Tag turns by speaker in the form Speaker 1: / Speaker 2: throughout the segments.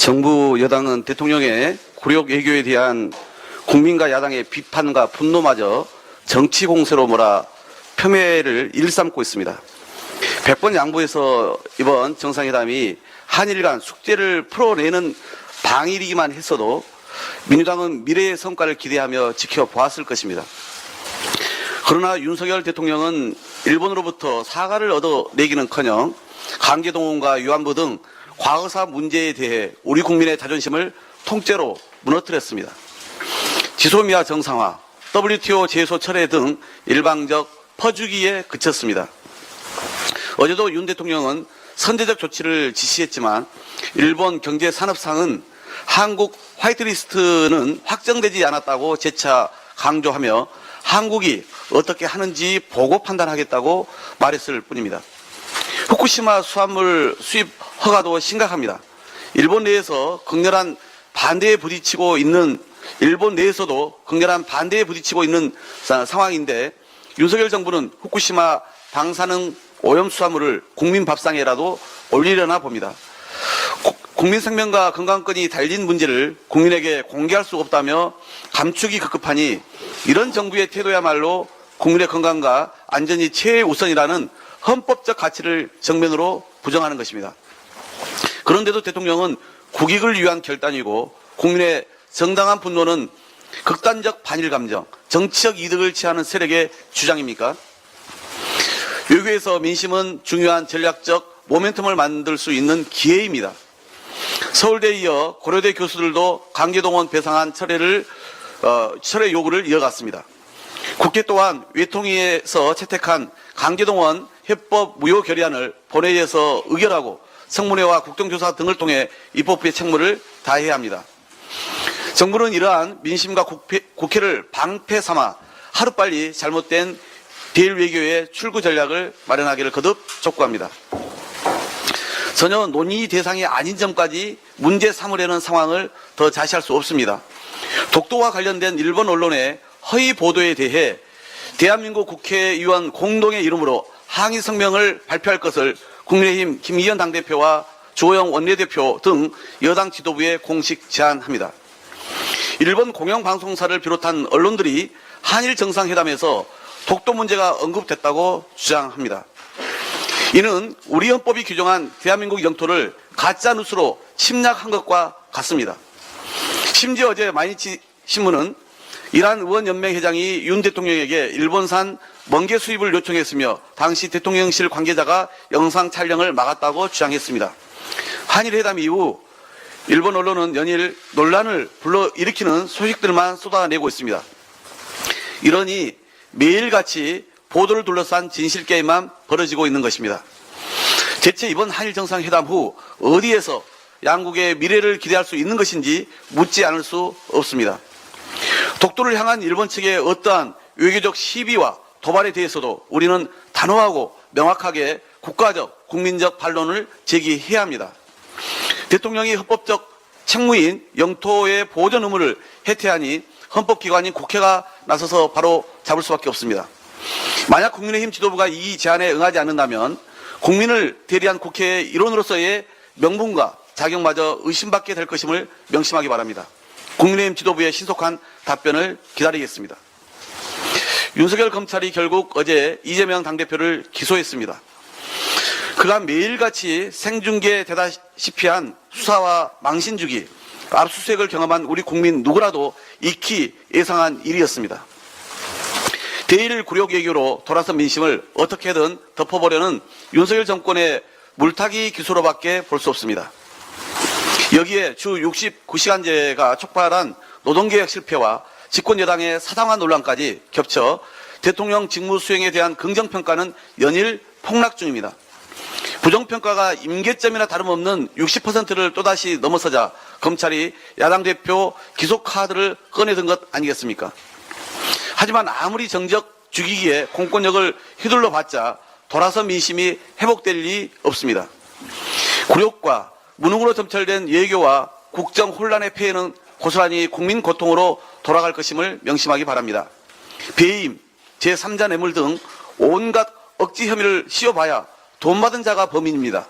Speaker 1: 정부 여당은 대통령의 굴욕 외교에 대한 국민과 야당의 비판과 분노마저 정치 공세로 몰아 폄훼를 일삼고 있습니다. 100번 양보해서 이번 정상회담이 한일 간 숙제를 풀어내는 방일이기만 했어도 민주당은 미래의 성과를 기대하며 지켜보았을 것입니다. 그러나 윤석열 대통령은 일본으로부터 사과를 얻어내기는커녕 강제동원과 위안부 등 과거사 문제에 대해 우리 국민의 자존심을 통째로 무너뜨렸습니다. 지소미아 정상화, WTO 제소 철회 등 일방적 퍼주기에 그쳤습니다. 어제도 윤 대통령은 선제적 조치를 지시했지만 일본 경제산업상은 한국 화이트리스트는 확정되지 않았다고 재차 강조하며 한국이 어떻게 하는지 보고 판단하겠다고 말했을 뿐입니다. 후쿠시마 수산물 수입 허가도 심각합니다. 일본 내에서도 극렬한 반대에 부딪히고 있는 상황인데 윤석열 정부는 후쿠시마 방사능 오염 수산물을 국민 밥상에라도 올리려나 봅니다. 국민 생명과 건강권이 달린 문제를 국민에게 공개할 수 없다며 감추기 급급하니 이런 정부의 태도야말로 국민의 건강과 안전이 최우선이라는 헌법적 가치를 정면으로 부정하는 것입니다. 그런데도 대통령은 국익을 위한 결단이고 국민의 정당한 분노는 극단적 반일 감정, 정치적 이득을 취하는 세력의 주장입니까? 외교에서 민심은 중요한 전략적 모멘텀을 만들 수 있는 기회입니다. 서울대에 이어 고려대 교수들도 강제동원 배상안 철회 요구를 이어갔습니다. 국회 또한 외통위에서 채택한 강제동원 해법 무효 결의안을 본회의에서 의결하고 청문회와 국정조사 등을 통해 입법부의 책무를 다해야 합니다. 정부는 이러한 민심과 국회를 방패 삼아 하루빨리 잘못된 대일 외교의 출구 전략을 마련하기를 거듭 촉구합니다. 전혀 논의 대상이 아닌 점까지 문제 삼으려는 상황을 더 자시할 수 없습니다. 독도와 관련된 일본 언론의 허위 보도에 대해 대한민국 국회의원 공동의 이름으로 항의 성명을 발표할 것을 국민의힘 김의현 당대표와 조영 원내대표 등 여당 지도부에 공식 제안합니다. 일본 공영방송사를 비롯한 언론들이 한일 정상회담에서 독도 문제가 언급됐다고 주장합니다. 이는 우리 헌법이 규정한 대한민국 영토를 가짜뉴스로 침략한 것과 같습니다. 심지어 어제 마이니치 신문은 이란 의원연맹 회장이 윤 대통령에게 일본산 멍게 수입을 요청했으며 당시 대통령실 관계자가 영상 촬영을 막았다고 주장했습니다. 한일 회담 이후 일본 언론은 연일 논란을 불러일으키는 소식들만 쏟아내고 있습니다. 이러니 매일같이 보도를 둘러싼 진실게임만 벌어지고 있는 것입니다. 대체 이번 한일 정상회담 후 어디에서 양국의 미래를 기대할 수 있는 것인지 묻지 않을 수 없습니다. 독도를 향한 일본 측의 어떠한 외교적 시비와 도발에 대해서도 우리는 단호하고 명확하게 국가적, 국민적 반론을 제기해야 합니다. 대통령이 헌법적 책무인 영토의 보존 의무를 해태하니 헌법기관인 국회가 나서서 바로 잡을 수밖에 없습니다. 만약 국민의힘 지도부가 이 제안에 응하지 않는다면 국민을 대리한 국회의 일원으로서의 명분과 자격마저 의심받게 될 것임을 명심하기 바랍니다. 국민의힘 지도부의 신속한 답변을 기다리겠습니다. 윤석열 검찰이 결국 어제 이재명 당대표를 기소했습니다. 그간 매일같이 생중계되다시피 한 수사와 망신주기, 압수수색을 경험한 우리 국민 누구라도 익히 예상한 일이었습니다. 대일 굴욕 외교로 돌아선 민심을 어떻게든 덮어보려는 윤석열 정권의 물타기 기소로밖에 볼 수 없습니다. 여기에 주 69시간제가 촉발한 노동개혁 실패와 집권여당의 사당화 논란까지 겹쳐 대통령 직무 수행에 대한 긍정평가는 연일 폭락 중입니다. 부정평가가 임계점이나 다름없는 60%를 또다시 넘어서자 검찰이 야당 대표 기소 카드를 꺼내든 것 아니겠습니까? 하지만 아무리 정적 죽이기에 공권력을 휘둘러봤자 돌아선 민심이 회복될 리 없습니다. 굴욕과 무능으로 점철된 외교와 국정 혼란의 폐해는 고스란히 국민 고통으로 돌아갈 것임을 명심하기 바랍니다. 배임, 제3자 뇌물 등 온갖 억지 혐의를 씌워봐야 돈 받은 자가 범인입니다.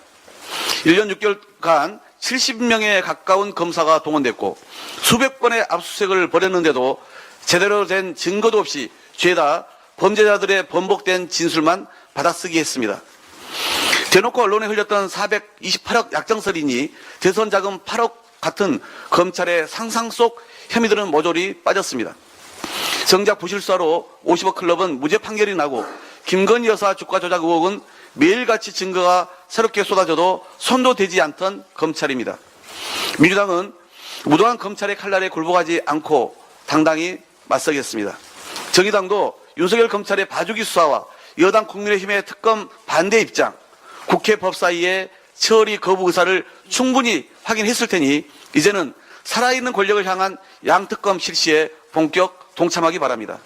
Speaker 1: 1년 6개월간 70명에 가까운 검사가 동원됐고 수백 건의 압수수색을 벌였는데도 제대로 된 증거도 없이 죄다 범죄자들의 번복된 진술만 받아쓰기 했습니다. 대놓고 언론에 흘렸던 428억 약정설이니 대선 자금 8억 같은 검찰의 상상 속 혐의들은 모조리 빠졌습니다. 정작 부실수사로 50억 클럽은 무죄 판결이 나고 김건희 여사 주가 조작 의혹은 매일같이 증거가 새롭게 쏟아져도 손도 대지 않던 검찰입니다. 민주당은 무도한 검찰의 칼날에 굴복하지 않고 당당히 맞서겠습니다. 정의당도 윤석열 검찰의 봐주기 수사와 여당 국민의힘의 특검 반대 입장, 국회 법사위의 처리 거부 의사를 충분히 확인했을 테니 이제는 살아있는 권력을 향한 양특검 실시에 본격 동참하기 바랍니다.